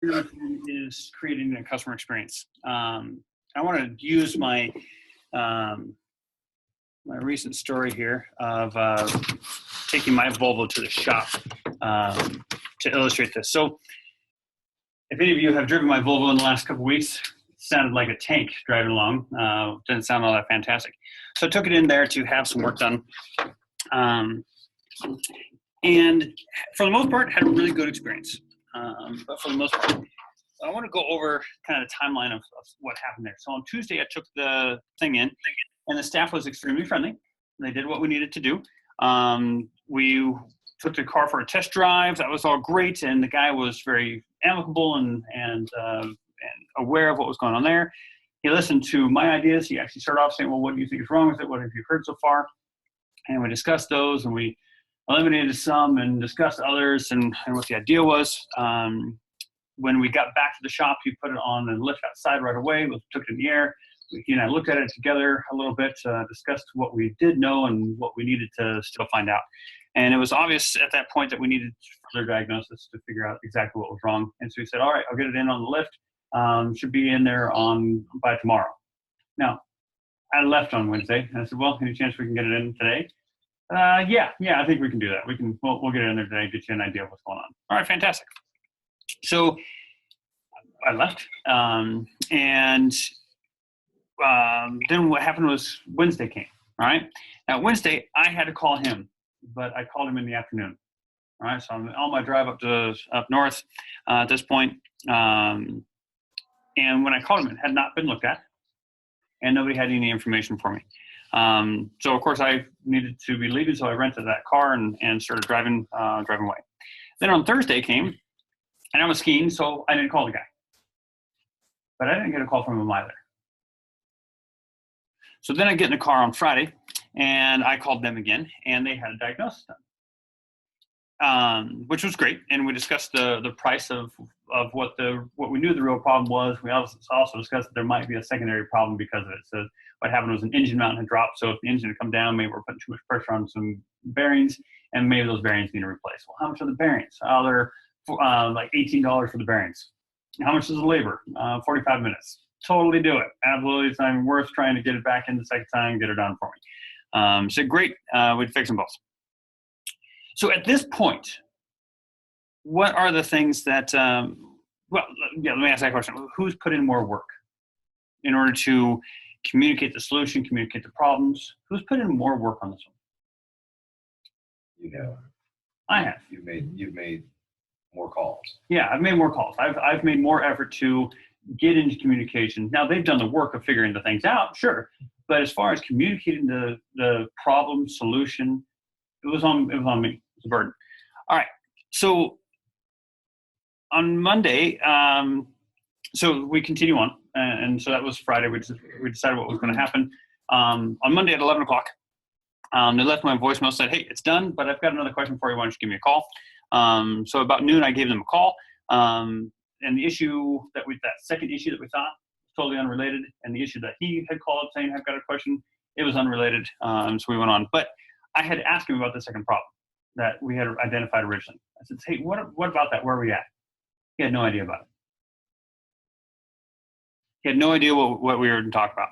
is creating a customer experience. I want to use my my recent story here of taking my Volvo to the shop to illustrate this. So if any of you have driven my Volvo in the last couple of weeks, it sounded like a tank driving along. Didn't sound all that fantastic. So I took it in there to have some work done. And for the most part, had a really good experience. But for the most part, I want to go over kind of the timeline of what happened there. So on Tuesday, I took the thing in, and the staff was extremely friendly. They did what we needed to do. We took the car for a test drive. That was all great, and the guy was very amicable and aware of what was going on there. He listened to my ideas. He actually started off saying, well, what do you think is wrong with it? What have you heard so far? And we discussed those, and we eliminated some and discussed others and what the idea was. When we got back to the shop, he put it on and lift outside right away. We took it in the air. He and I looked at it together a little bit, discussed what we did know and what we needed to still find out. And it was obvious at that point that we needed further diagnosis to figure out exactly what was wrong. And so he said, all right, I'll get it in on the lift. Should be in there by tomorrow. Now, I left on Wednesday, and I said, well, any chance we can get it in today? Yeah, I think we can do that. We'll get it in there today, get you an idea of what's going on. All right, fantastic. So I left, and then what happened was Wednesday came. All right. Now Wednesday I had to call him, but I called him in the afternoon. All right. So I'm on my drive up north at this point, and when I called him, it had not been looked at, and nobody had any information for me. So of course I needed to be leaving, so I rented that car and started driving away. Then on Thursday came, and I was skiing, so I didn't call the guy. But I didn't get a call from him either. So then I get in the car on Friday, and I called them again, and they had a diagnosis done, which was great. And we discussed the price of what we knew the real problem was. We also discussed that there might be a secondary problem because of it. So what happened was an engine mount had dropped. So if the engine had come down, maybe we're putting too much pressure on some bearings, and maybe those bearings need to replace. Well, how much are the bearings? Oh, they're like $18 for the bearings. How much is the labor? 45 minutes. Totally do it. Absolutely. It's not even worth trying to get it back in the second time and get it done for me. So great. We'd fix them both. So at this point, what are the things that, let me ask that question. Who's put in more work in order to communicate the solution, communicate the problems? Who's put in more work on this one? You know. I have. You've made more calls. Yeah, I've made more calls. I've made more effort to get into communication. Now they've done the work of figuring the things out, sure. But as far as communicating the problem, solution, it was on me. It's a burden. All right. So on Monday, so we continue on. And so that was Friday. We decided what was going to happen. On Monday at 11 o'clock, they left my voicemail, said, hey, it's done, but I've got another question for you. Why don't you give me a call? So about noon, I gave them a call. And the issue that second issue that we thought was totally unrelated, and the issue that he had called saying, I've got a question, it was unrelated. So we went on. But I had asked him about the second problem that we had identified originally. I said, hey, what about that? Where are we at? He had no idea about it. He had no idea what we were going to talk about.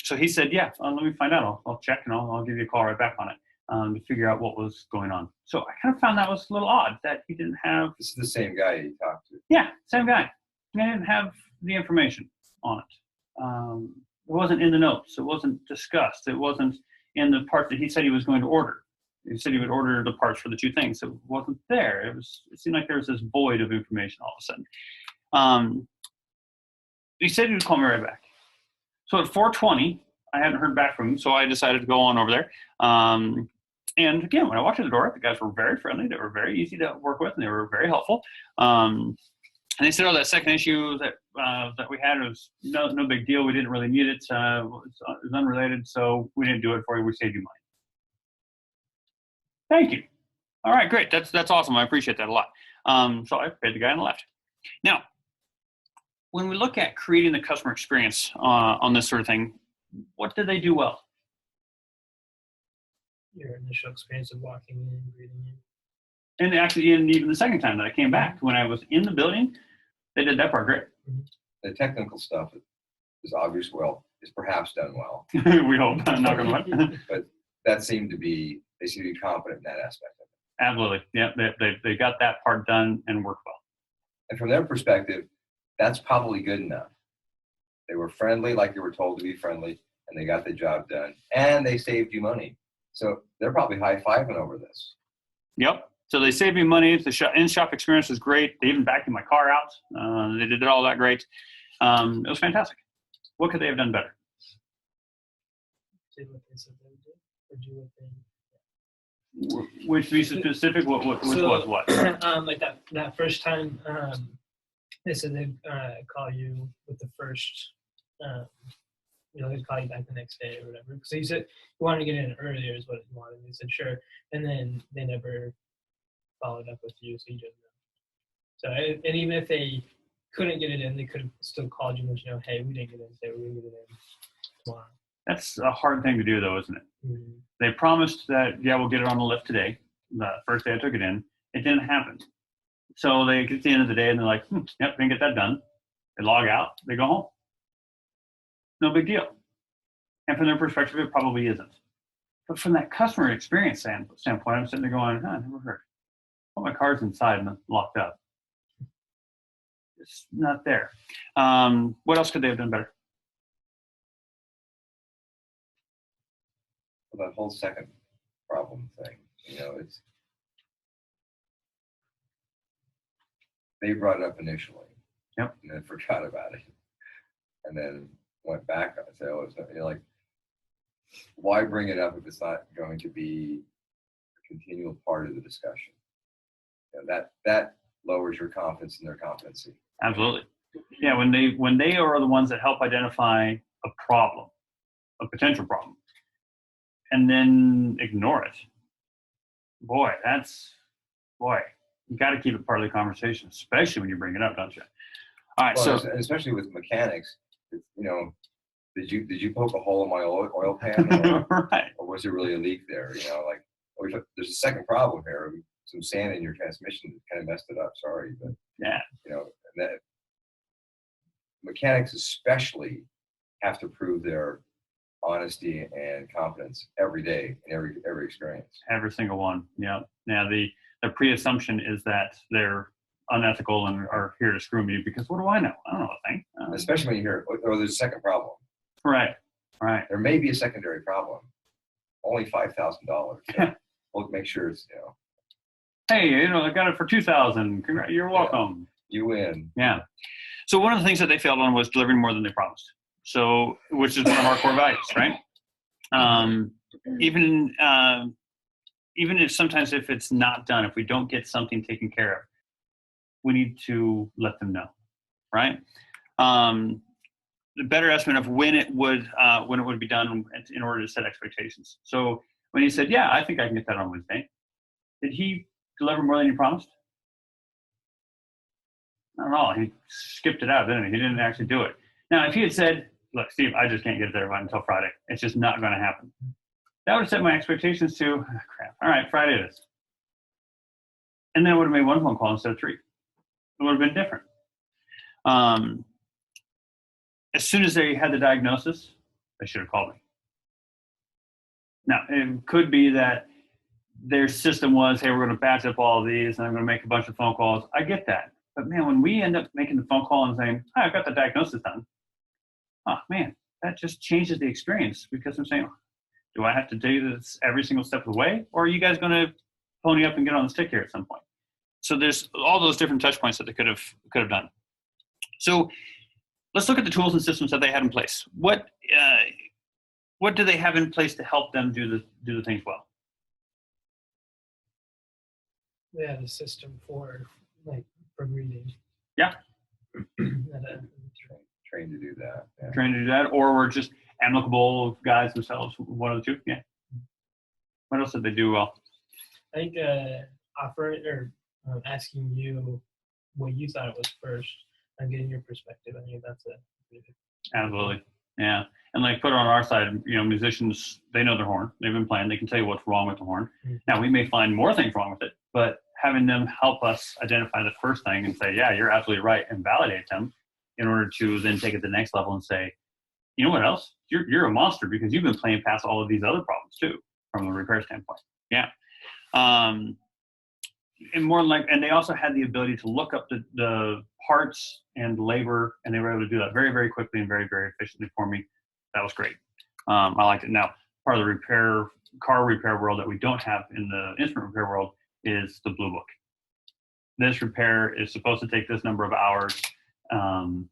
So he said, yeah, let me find out. I'll check, and I'll give you a call right back on it. To figure out what was going on. So I kind of found that was a little odd that he didn't have... This is the same guy you talked to. Yeah, same guy. He didn't have the information on it. It wasn't in the notes. It wasn't discussed. It wasn't in the part that he said he was going to order. He said he would order the parts for the two things. It wasn't there. It seemed like there was this void of information all of a sudden. He said he would call me right back. So at 4:20, I hadn't heard back from him, so I decided to go on over there. And again, when I walked through the door, the guys were very friendly. They were very easy to work with, and they were very helpful. And they said, that second issue that we had was no big deal. We didn't really need it. It was unrelated, so we didn't do it for you. We saved you money. Thank you. All right, great. That's awesome. I appreciate that a lot. So I paid the guy on the left. Now, when we look at creating the customer experience on this sort of thing, what did they do well? Your initial experience of walking in and breathing in. And actually, and even the second time that I came back, when I was in the building, they did that part great. The technical stuff is obvious. Well, is perhaps done well. We hope. Knock on wood. But they seem to be confident in that aspect of it. Absolutely. Yeah, they got that part done and worked well. And from their perspective, that's probably good enough. They were friendly, like they were told to be friendly, and they got the job done, and they saved you money. So they're probably high-fiving over this. Yep. So they saved me money. The in-shop experience was great. They even vacuumed my car out. They did all that great. It was fantastic. What could they have done better? Did what they said they would do, or do what they. Which, to be specific, what was what? Like that first time, they said they'd call you with the first, they'd call you back the next day or whatever. Because he said you wanted to get in earlier is what he wanted. He said sure, and then they never followed up with you, so you didn't know. So and even if they couldn't get it in, they could have still called you and let you know, hey, we didn't get it in today, we're gonna get it in tomorrow. That's a hard thing to do, though, isn't it? Mm-hmm. They promised that, yeah, we'll get it on the lift today. The first day I took it in, it didn't happen. So they get to the end of the day and they're like, yep, we can get that done. They log out, they go home. No big deal. And from their perspective, it probably isn't. But from that customer experience standpoint, I'm sitting there going, I never heard. Well, my car's inside and locked up. It's not there. What else could they have done better? Well, that whole second problem thing, they brought it up initially. Yep. And then forgot about it. And then went back and said, oh, it's not, like, why bring it up if it's not going to be a continual part of the discussion? That lowers your confidence in their competency. Absolutely. Yeah, when they are the ones that help identify a problem, a potential problem, and then ignore it. Boy, you got to keep it part of the conversation, especially when you bring it up, don't you? All right, well, so especially with mechanics, did you poke a hole in my oil pan, right? Or was there really a leak there? There's a second problem here. Some sand in your transmission kind of messed it up. Sorry, but yeah, that mechanics especially have to prove their honesty and competence every day in every experience. Every single one. Yeah. Now the pre-assumption is that they're unethical and are here to screw me because what do I know? I don't know a thing. Especially when you hear, there's a second problem. Right. There may be a secondary problem. Only $5,000. We'll make sure it's Hey, I got it for $2,000. You're welcome. You win. Yeah. So one of the things that they failed on was delivering more than they promised. So, which is one of our core values, right? Even if sometimes if it's not done, if we don't get something taken care of, we need to let them know, right? The better estimate of when it would be done in order to set expectations. So when he said, yeah, I think I can get that on Wednesday, did he deliver more than he promised? Not at all. He skipped it out, didn't he? He didn't actually do it. Now, if he had said, look, Steve, I just can't get it there until Friday. It's just not going to happen. That would have set my expectations to, crap, all right, Friday it is. And then I would have made one phone call instead of 3. It would have been different. As soon as they had the diagnosis, they should have called me. Now, it could be that their system was, hey, we're going to batch up all of these, and I'm going to make a bunch of phone calls. I get that. But, man, when we end up making the phone call and saying, hi, I've got the diagnosis done, oh, man, that just changes the experience because I'm saying, do I have to do this every single step of the way? Or are you guys going to pony up and get on the stick here at some point? So there's all those different touch points that they could have done. So let's look at the tools and systems that they had in place. What do they have in place to help them do the things well? They have a system for reading. Yeah. Trained to do that. Yeah. Trained to do that, or we're just amicable guys themselves. One of the two. Yeah. What else did they do well? I think asking you what you thought it was first and getting your perspective. I think that's it. Absolutely. Yeah. And put it on our side, musicians, they know their horn. They've been playing. They can tell you what's wrong with the horn. Mm-hmm. Now, we may find more things wrong with it, but having them help us identify the first thing and say, yeah, you're absolutely right, and validate them in order to then take it to the next level and say, you know what else? You're a monster because you've been playing past all of these other problems too, from a repair standpoint. Yeah. And they also had the ability to look up the parts and labor, and they were able to do that very, very quickly and very, very efficiently for me. That was great. I liked it. Now, part of the car repair world that we don't have in the instrument repair world is the Blue Book. This repair is supposed to take this number of hours, and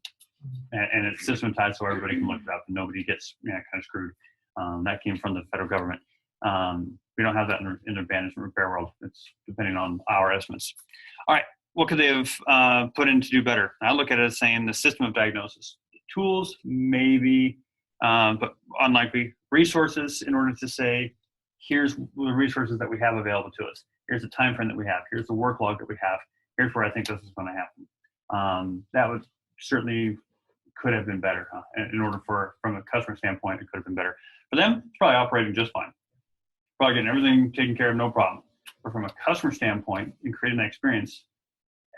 it's systematized so everybody can look it up and nobody gets kind of screwed. That came from the federal government. We don't have that in the management repair world. It's depending on our estimates. All right, what could they have put in to do better? I look at it as saying the system of diagnosis. Tools, maybe, but unlikely. Resources in order to say, here's the resources that we have available to us. Here's the time frame that we have. Here's the work log that we have. Here's where I think this is going to happen. That would certainly could have been better. In order from a customer standpoint, it could have been better. For them, it's probably operating just fine. Probably getting everything taken care of, no problem. But from a customer standpoint, in creating that experience,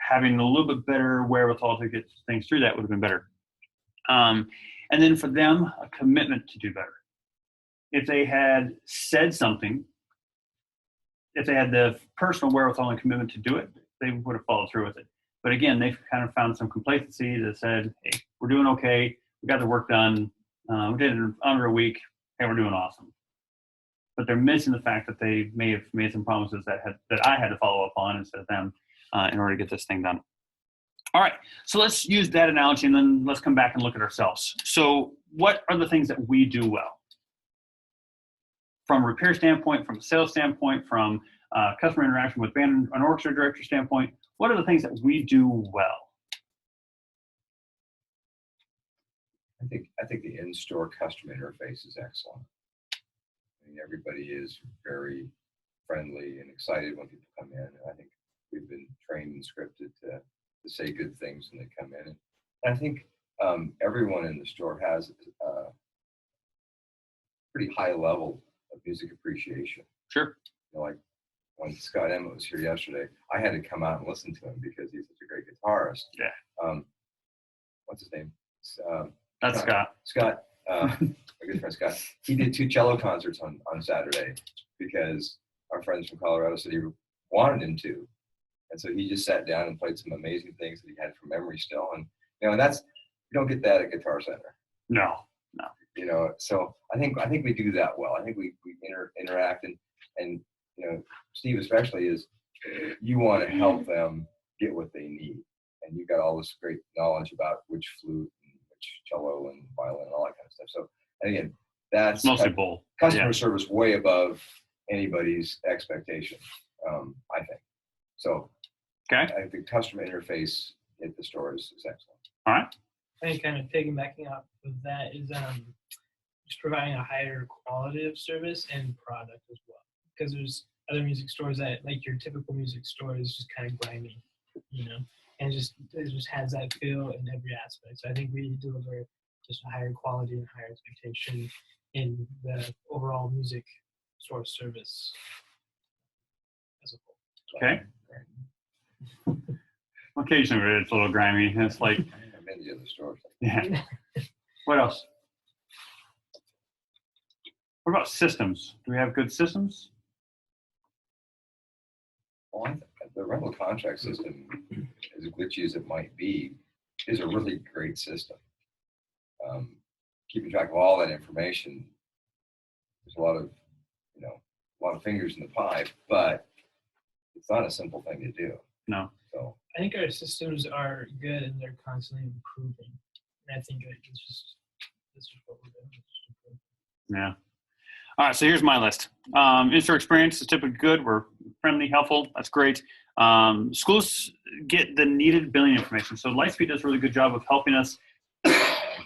having a little bit better wherewithal to get things through that would have been better. And then for them, a commitment to do better. If they had said something, if they had the personal wherewithal and commitment to do it, they would have followed through with it. But again, they've kind of found some complacency that said, hey, we're doing okay. We got the work done. We did it in under a week. Hey, we're doing awesome. But they're missing the fact that they may have made some promises that I had to follow up on instead of them in order to get this thing done. All right, so let's use that analogy and then let's come back and look at ourselves. So what are the things that we do well? From a repair standpoint, from a sales standpoint, from customer interaction with band and orchestra director standpoint, what are the things that we do well? I think the in-store customer interface is excellent. I mean, everybody is very friendly and excited when people come in. And I think we've been trained and scripted to say good things when they come in. And I think everyone in the store has a pretty high level of music appreciation. Sure. Like when Scott Emmett was here yesterday, I had to come out and listen to him because he's such a great guitarist. Yeah. What's his name? That's Scott. Scott, my good friend Scott. He did 2 cello concerts on Saturday because our friends from Colorado City wanted him to. And so he just sat down and played some amazing things that he had from memory still. And, and that's, you don't get that at Guitar Center. No. So I think we do that well. I think we interact and Steve especially is, you want to help them get what they need. And you've got all this great knowledge about which flute and which cello and violin and all that kind of stuff. So, and again, that's mostly bowl. Customer service way above anybody's expectation, I think. So okay. I think the customer interface at the store is excellent. All right. I think kind of piggybacking off of that is just providing a higher quality of service and product as well. Because there's other music stores that, like your typical music store, is just kind of grimy, and it just has that feel in every aspect. So I think we deliver just a higher quality and higher expectation in the overall music store service as a whole. Okay. Occasionally it's a little grimy. It's like I've been to the other stores. Yeah. What else? What about systems? Do we have good systems? Well, I think the rental contract system, as glitchy as it might be, is a really great system. Keeping track of all that information, there's a lot of fingers in the pie, but it's not a simple thing to do. No. So I think our systems are good and they're constantly improving. And I think it's just what we're doing. Yeah. All right, so here's my list. In-store experience is typically good. We're friendly, helpful. That's great. Schools get the needed billing information. So Lightspeed does a really good job of helping us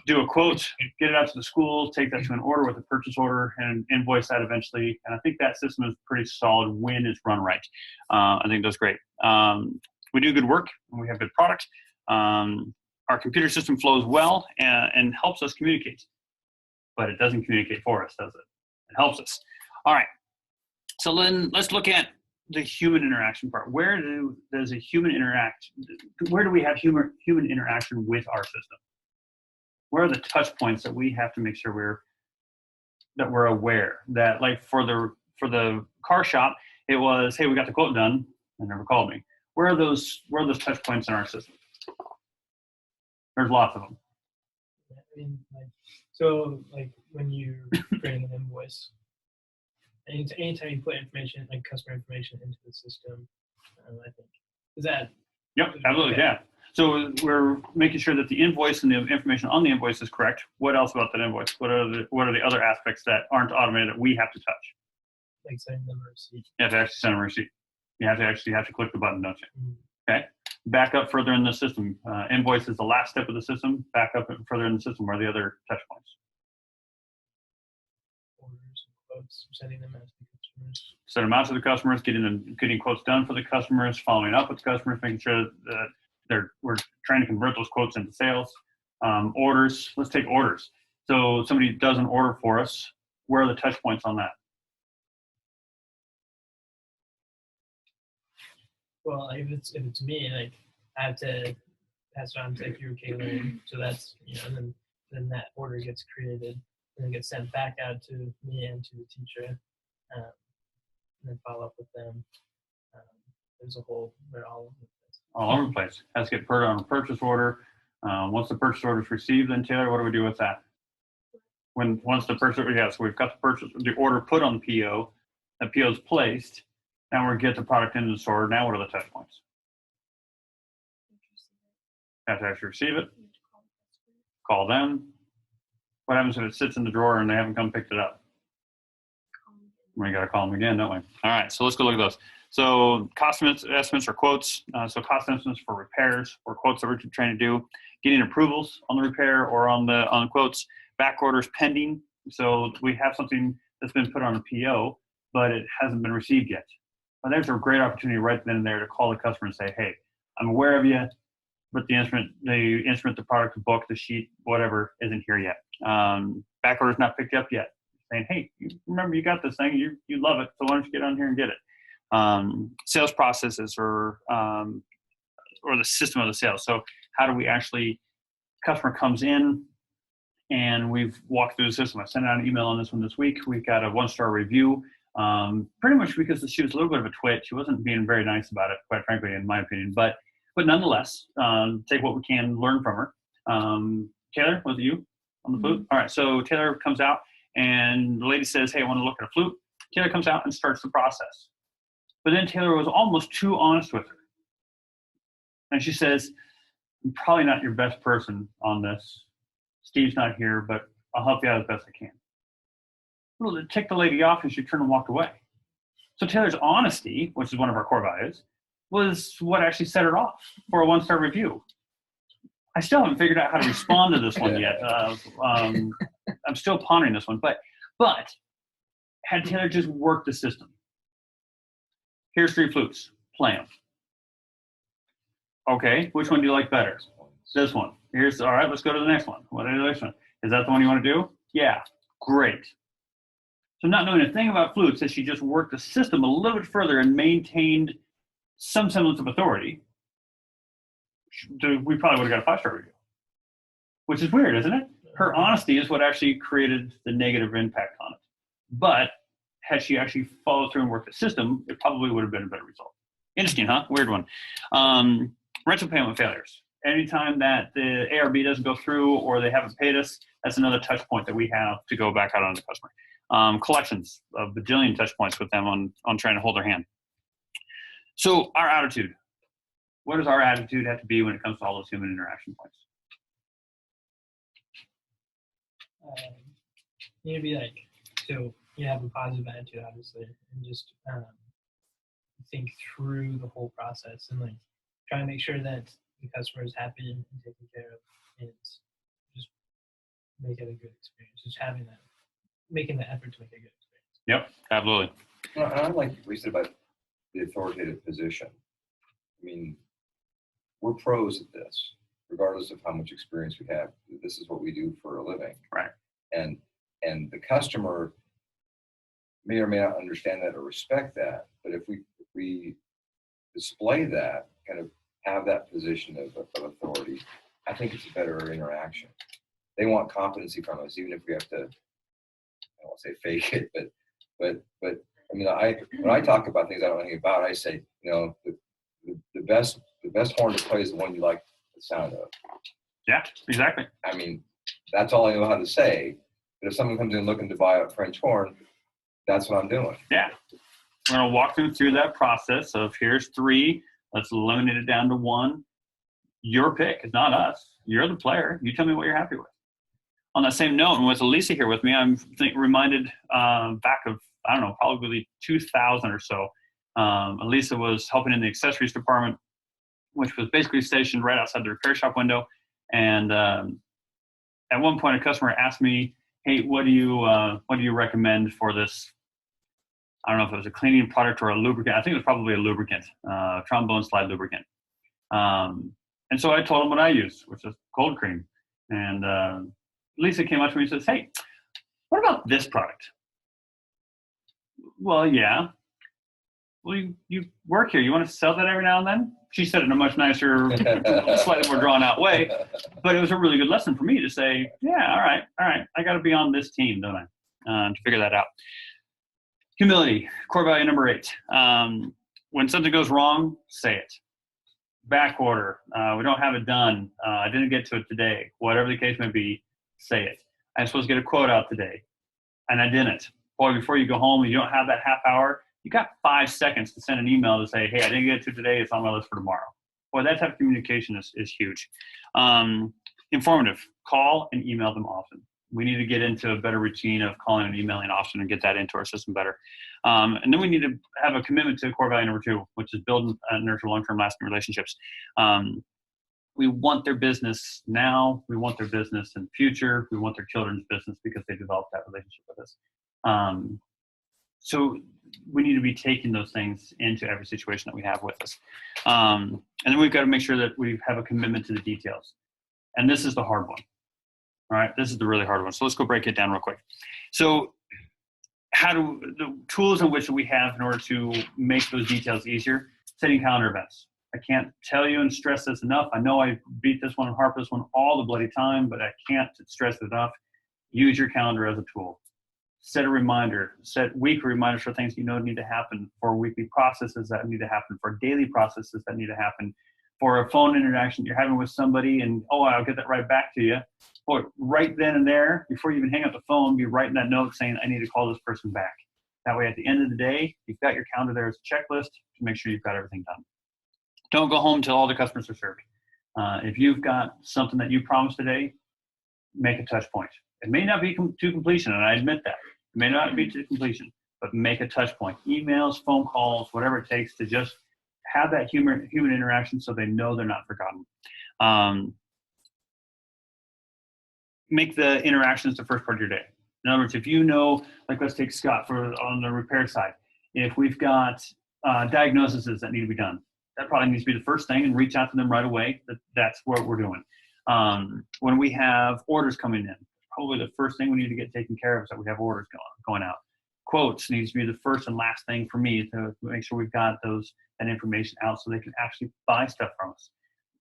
do a quote, get it out to the school, take that to an order with a purchase order, and invoice that eventually. And I think that system is pretty solid when it's run right. I think that's great. We do good work, and we have good product. Our computer system flows well and helps us communicate. But it doesn't communicate for us, does it? It helps us. All right. So then let's look at the human interaction part. Where does a human interact? Where do we have human interaction with our system? Where are the touch points that we have to make sure we're aware that, like for the car shop, it was, hey, we got the quote done and never called me. Where are those touch points in our system? There's lots of them. I mean, so when you're creating an invoice, anytime you put information, like customer information, into the system, I think is that. Yep, absolutely, yeah. So we're making sure that the invoice and the information on the invoice is correct. What else about that invoice? What are the other aspects that aren't automated that we have to touch? Like sending them a receipt. You have to actually send a receipt. You have to click the button, don't you? Mm-hmm. Okay. Back up further in the system. Invoice is the last step of the system. Back up further in the system. Where are the other touch points? Orders and quotes, sending them out to the customers. Send them out to the customers, getting quotes done for the customers, following up with the customers, making sure that we're trying to convert those quotes into sales. Orders. Let's take orders. So somebody does an order for us. Where are the touch points on that? Well, if it's me, I have to pass it on to your catering, so that's and then that order gets created and then gets sent back out to me and to the teacher, and then follow up with them. There's a whole, they're all over the place. All over the place. Has to get put on a purchase order. Once the purchase order is received, then Taylor, what do we do with that? Once the purchase, so we've got the order put on the PO, the PO is placed. Now we get the product into the store. Now what are the touch points? Have to actually receive it. Call them. What happens if it sits in the drawer and they haven't come picked it up? We got to call them again, don't we? All right, so let's go look at those. So cost estimates or quotes. So cost estimates for repairs or quotes that we're trying to do. Getting approvals on the repair or on the quotes. Back orders pending. So we have something that's been put on a PO, but it hasn't been received yet. Well, there's a great opportunity right then and there to call the customer and say, hey, I'm aware of you, but the instrument, the product, the book, the sheet, whatever, isn't here yet. Back order's not picked up yet. Saying, hey, remember you got this thing, you love it, so why don't you get on here and get it? Sales processes or the system of the sales. So how do we actually, customer comes in and we've walked through the system. I sent out an email on this one this week. We've got a 1-star review. Pretty much because she was a little bit of a twit. She wasn't being very nice about it, quite frankly, in my opinion. But nonetheless, take what we can learn from her. Taylor, was it you on the flute? All right, so Taylor comes out and the lady says, hey, I want to look at a flute. Taylor comes out and starts the process. But then Taylor was almost too honest with her. And she says, I'm probably not your best person on this. Steve's not here, but I'll help you out as best I can. Well, it ticked the lady off and she turned and walked away. So Taylor's honesty, which is one of our core values, was what actually set her off for a 1-star review. I still haven't figured out how to respond to this one yet. I'm still pondering this one, but had Taylor just worked the system. Here's 3 flutes, play them. Okay, which one do you like better? This one. All right, let's go to the next one. What is the next one? Is that the one you want to do? Yeah, great. So not knowing a thing about flutes, that she just worked the system a little bit further and maintained some semblance of authority, we probably would have got a 5-star review. Which is weird, isn't it? Her honesty is what actually created the negative impact on it. But had she actually followed through and worked the system, it probably would have been a better result. Interesting, huh? Weird one. Rental payment failures. Anytime that the ARB doesn't go through or they haven't paid us, that's another touch point that we have to go back out on the customer. Collections, a bajillion touch points with them on trying to hold their hand. So our attitude. What does our attitude have to be when it comes to all those human interaction points? You need to be so you have a positive attitude, obviously, and just think through the whole process and try to make sure that the customer is happy and taken care of, and just make it a good experience. Just making the effort to make it a good experience. Yep, absolutely. Well, and I like what you said about the authoritative position. I mean, we're pros at this, regardless of how much experience we have. This is what we do for a living. Right. And the customer may or may not understand that or respect that, but if we we display that, kind of have that position of authority, I think it's a better interaction. They want competency from us, even if we have to, I won't say fake it, but I mean, when I talk about things I don't know anything about, I say, the best horn to play is the one you like the sound of. Yeah, exactly. I mean, that's all I know how to say. But if someone comes in looking to buy a French horn, that's what I'm doing. Yeah. We're going to walk them through that process of here's 3. Let's eliminate it down to 1. Your pick. It's not us. You're the player. You tell me what you're happy with. On that same note, and with Elisa here with me, I'm reminded back of, I don't know, probably 2000 or so. Elisa was helping in the accessories department, which was basically stationed right outside the repair shop window. And at one point, a customer asked me, "Hey, what do you recommend for this?" I don't know if it was a cleaning product or a lubricant. I think it was probably a lubricant, trombone slide lubricant. And so I told him what I use, which is cold cream. And Lisa came up to me and says, "Hey, what about this product?" Well, yeah. Well, you work here. You want to sell that every now and then? She said it in a much nicer, slightly more drawn out way. But it was a really good lesson for me to say, yeah, all right. I got to be on this team, don't I? To figure that out. Humility, core value number 8. When something goes wrong, say it. Back order. We don't have it done. I didn't get to it today. Whatever the case may be, say it. I'm supposed to get a quote out today, and I didn't. Boy, before you go home and you don't have that half hour, you got 5 seconds to send an email to say, hey, I didn't get to today. It's on my list for tomorrow. Boy, that type of communication is huge. Informative. Call and email them often. We need to get into a better routine of calling and emailing often and get that into our system better. And then we need to have a commitment to core value number 2, which is build and nurture long-term lasting relationships. We want their business now. We want their business in the future. We want their children's business because they developed that relationship with us. So we need to be taking those things into every situation that we have with us. And then we've got to make sure that we have a commitment to the details. And this is the hard one. All right, this is the really hard one. So let's go break it down real quick. So the tools in which we have in order to make those details easier, setting calendar events. I can't tell you and stress this enough. I know I beat this one and harp this one all the bloody time, but I can't stress it enough. Use your calendar as a tool. Set a reminder. Set weekly reminders for things you know need to happen, for weekly processes that need to happen, for daily processes that need to happen, for a phone interaction you're having with somebody, and I'll get that right back to you. Or right then and there, before you even hang up the phone, be writing that note saying, I need to call this person back. That way, at the end of the day, you've got your calendar there as a checklist to make sure you've got everything done. Don't go home until all the customers are served. If you've got something that you promised today, make a touch point. It may not be to completion, and I admit that. It may not be to completion, but make a touch point. Emails, phone calls, whatever it takes to just have that human interaction so they know they're not forgotten. Make the interactions the first part of your day. In other words, if you know, like let's take Scott on the repair side. If we've got diagnoses that need to be done, that probably needs to be the first thing, and reach out to them right away. That's what we're doing. When we have orders coming in, probably the first thing we need to get taken care of is that we have orders going out. Quotes needs to be the first and last thing for me to make sure we've got that information out so they can actually buy stuff from us.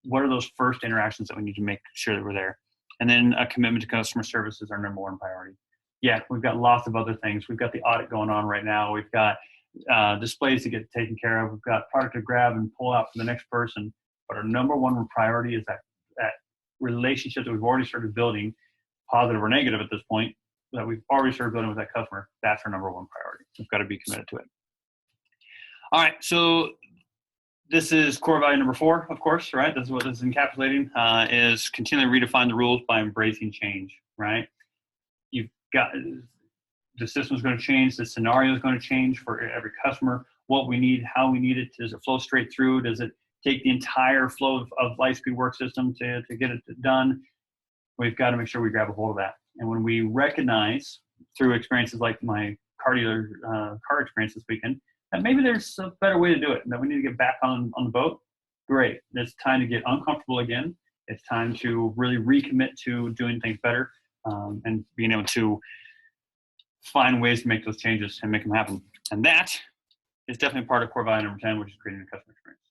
What are those first interactions that we need to make sure that we're there? And then a commitment to customer service is our number 1 priority. Yeah, we've got lots of other things. We've got the audit going on right now. We've got displays to get taken care of. We've got product to grab and pull out for the next person. But our number 1 priority is that relationship that we've already started building, positive or negative at this point, that we've already started building with that customer. That's our number 1 priority. We've got to be committed to it. All right, so this is core value number 4, of course, right? This is what this is encapsulating, is continually redefine the rules by embracing change, right? You've got, the system is going to change, the scenario is going to change for every customer, what we need, how we need it. Does it flow straight through? Does it take the entire flow of Lightspeed work system to get it done? We've got to make sure we grab a hold of that. And when we recognize through experiences like my car experience this weekend, that maybe there's a better way to do it, and that we need to get back on the boat, great. It's time to get uncomfortable again. It's time to really recommit to doing things better, and being able to find ways to make those changes and make them happen. And that is definitely part of core value number 10, which is creating a customer experience.